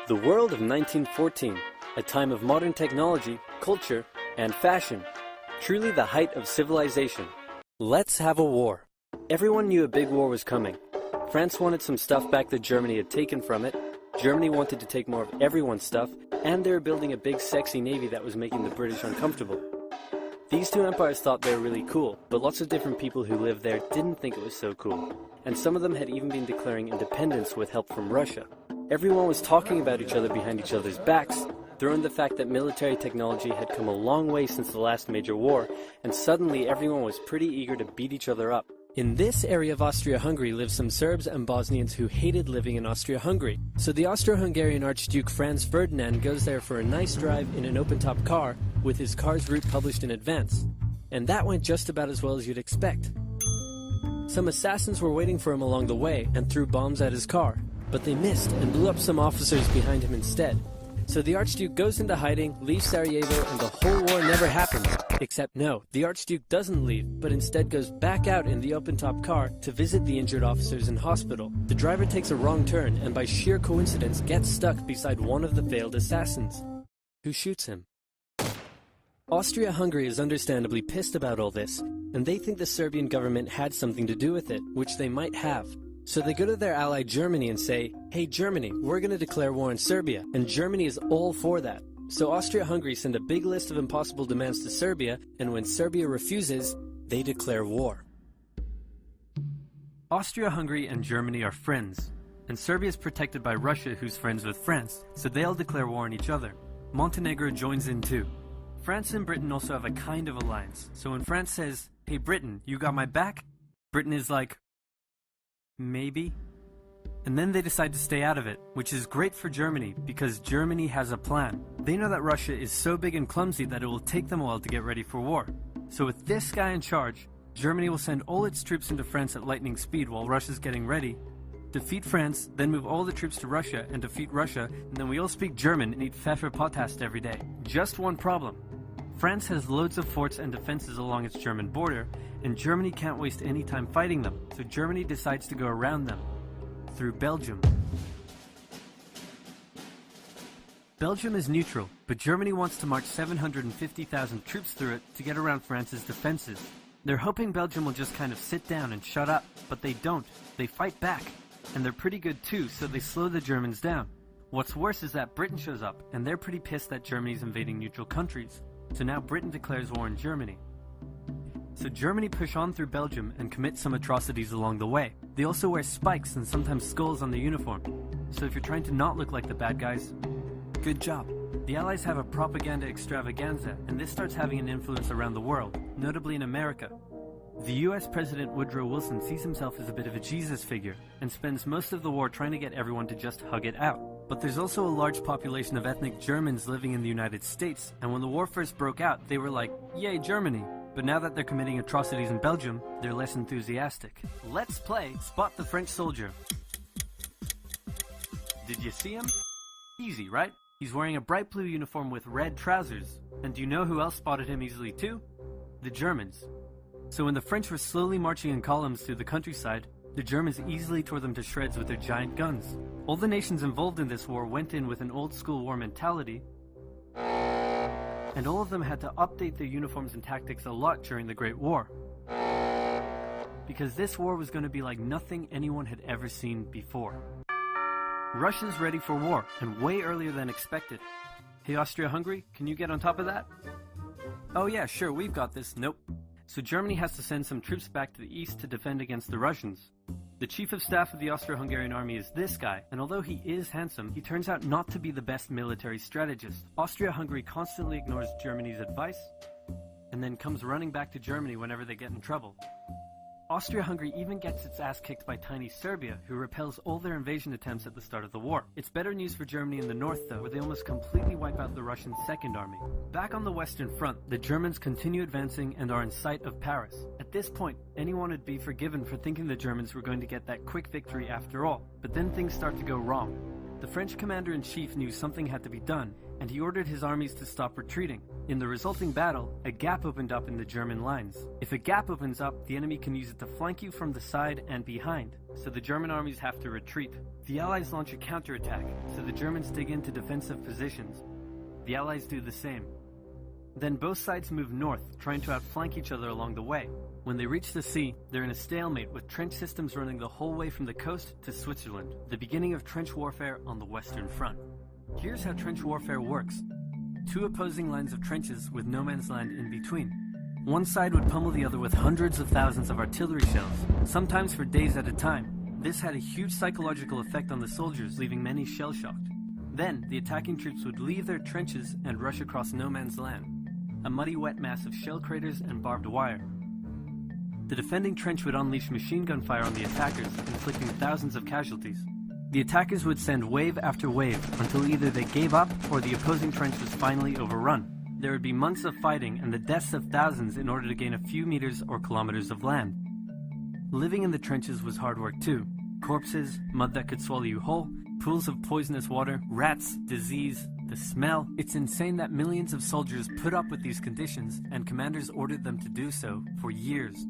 The world of 1914, a time of modern technology, culture, and fashion. Truly the height of civilization. Let's have a war. Everyone knew a big war was coming. France wanted some stuff back that Germany had taken from it. Germany wanted to take more of everyone's stuff, and they were building a big sexy navy that was making the British uncomfortable. These two empires thought they were really cool, but lots of different people who lived there didn't think it was so cool. And some of them had even been declaring independence with help from Russia. Everyone was talking about each other behind each other's backs, throwing the fact that military technology had come a long way since the last major war, and suddenly everyone was pretty eager to beat each other up. In this area of Austria-Hungary lived some Serbs and Bosnians who hated living in Austria-Hungary. So the Austro-Hungarian Archduke Franz Ferdinand goes there for a nice drive in an open-top car with his car's route published in advance. And that went just about as well as you'd expect. Some assassins were waiting for him along the way and threw bombs at his car, but they missed and blew up some officers behind him instead. So the Archduke goes into hiding, leaves Sarajevo, and the whole war never happens. Except no, the Archduke doesn't leave, but instead goes back out in the open-top car to visit the injured officers in hospital. The driver takes a wrong turn and by sheer coincidence gets stuck beside one of the failed assassins, who shoots him. Austria-Hungary is understandably pissed about all this, and they think the Serbian government had something to do with it, which they might have. So they go to their ally Germany and say, hey Germany, we're going to declare war on Serbia, and Germany is all for that. So Austria-Hungary send a big list of impossible demands to Serbia, and when Serbia refuses, they declare war. Austria-Hungary and Germany are friends, and Serbia is protected by Russia, who's friends with France, so they'll declare war on each other. Montenegro joins in too. France and Britain also have a kind of alliance, so when France says, hey Britain, you got my back? Britain is like, maybe? And then they decide to stay out of it, which is great for Germany, because Germany has a plan. They know that Russia is so big and clumsy that it will take them a while to get ready for war. So with this guy in charge, Germany will send all its troops into France at lightning speed while Russia's getting ready, defeat France, then move all the troops to Russia and defeat Russia, and then we all speak German and eat Pfefferpottast every day. Just one problem. France has loads of forts and defenses along its German border, and Germany can't waste any time fighting them, so Germany decides to go around them, through Belgium. Belgium is neutral, but Germany wants to march 750,000 troops through it to get around France's defenses. They're hoping Belgium will just kind of sit down and shut up, but they don't. They fight back, and they're pretty good too, so they slow the Germans down. What's worse is that Britain shows up, and they're pretty pissed that Germany's invading neutral countries. So now Britain declares war on Germany. So Germany push on through Belgium and commit some atrocities along the way. They also wear spikes and sometimes skulls on the uniform. So if you're trying to not look like the bad guys, good job. The Allies have a propaganda extravaganza, and this starts having an influence around the world, notably in America. The US President Woodrow Wilson sees himself as a bit of a Jesus figure, and spends most of the war trying to get everyone to just hug it out. But there's also a large population of ethnic Germans living in the United States, and when the war first broke out, they were like, yay Germany! But now that they're committing atrocities in Belgium, they're less enthusiastic. Let's play Spot the French Soldier. Did you see him? Easy, right? He's wearing a bright blue uniform with red trousers. And do you know who else spotted him easily too? The Germans. So when the French were slowly marching in columns through the countryside, the Germans easily tore them to shreds with their giant guns. All the nations involved in this war went in with an old-school war mentality, and all of them had to update their uniforms and tactics a lot during the Great War. Because this war was going to be like nothing anyone had ever seen before. Russia's ready for war, and way earlier than expected. Hey Austria-Hungary, can you get on top of that? Oh yeah, sure, we've got this. Nope. So Germany has to send some troops back to the east to defend against the Russians. The chief of staff of the Austro-Hungarian army is this guy, and although he is handsome, he turns out not to be the best military strategist. Austria-Hungary constantly ignores Germany's advice, and then comes running back to Germany whenever they get in trouble. Austria-Hungary even gets its ass kicked by tiny Serbia, who repels all their invasion attempts at the start of the war. It's better news for Germany in the north, though, where they almost completely wipe out the Russian Second Army. Back on the Western Front, the Germans continue advancing and are in sight of Paris. At this point, anyone would be forgiven for thinking the Germans were going to get that quick victory after all, but then things start to go wrong. The French commander-in-chief knew something had to be done, and he ordered his armies to stop retreating. In the resulting battle, a gap opened up in the German lines. If a gap opens up, the enemy can use it to flank you from the side and behind, so the German armies have to retreat. The Allies launch a counterattack, so the Germans dig into defensive positions. The Allies do the same. Then both sides move north, trying to outflank each other along the way. When they reach the sea, they're in a stalemate with trench systems running the whole way from the coast to Switzerland, the beginning of trench warfare on the Western Front. Here's how trench warfare works. Two opposing lines of trenches with no man's land in between. One side would pummel the other with hundreds of thousands of artillery shells, sometimes for days at a time. This had a huge psychological effect on the soldiers, leaving many shell-shocked. Then, the attacking troops would leave their trenches and rush across no man's land, a muddy wet mass of shell craters and barbed wire. The defending trench would unleash machine gun fire on the attackers, inflicting thousands of casualties. The attackers would send wave after wave until either they gave up or the opposing trench was finally overrun. There would be months of fighting and the deaths of thousands in order to gain a few meters or kilometers of land. Living in the trenches was hard work too. Corpses, mud that could swallow you whole, pools of poisonous water, rats, disease, the smell. It's insane that millions of soldiers put up with these conditions and commanders ordered them to do so for years.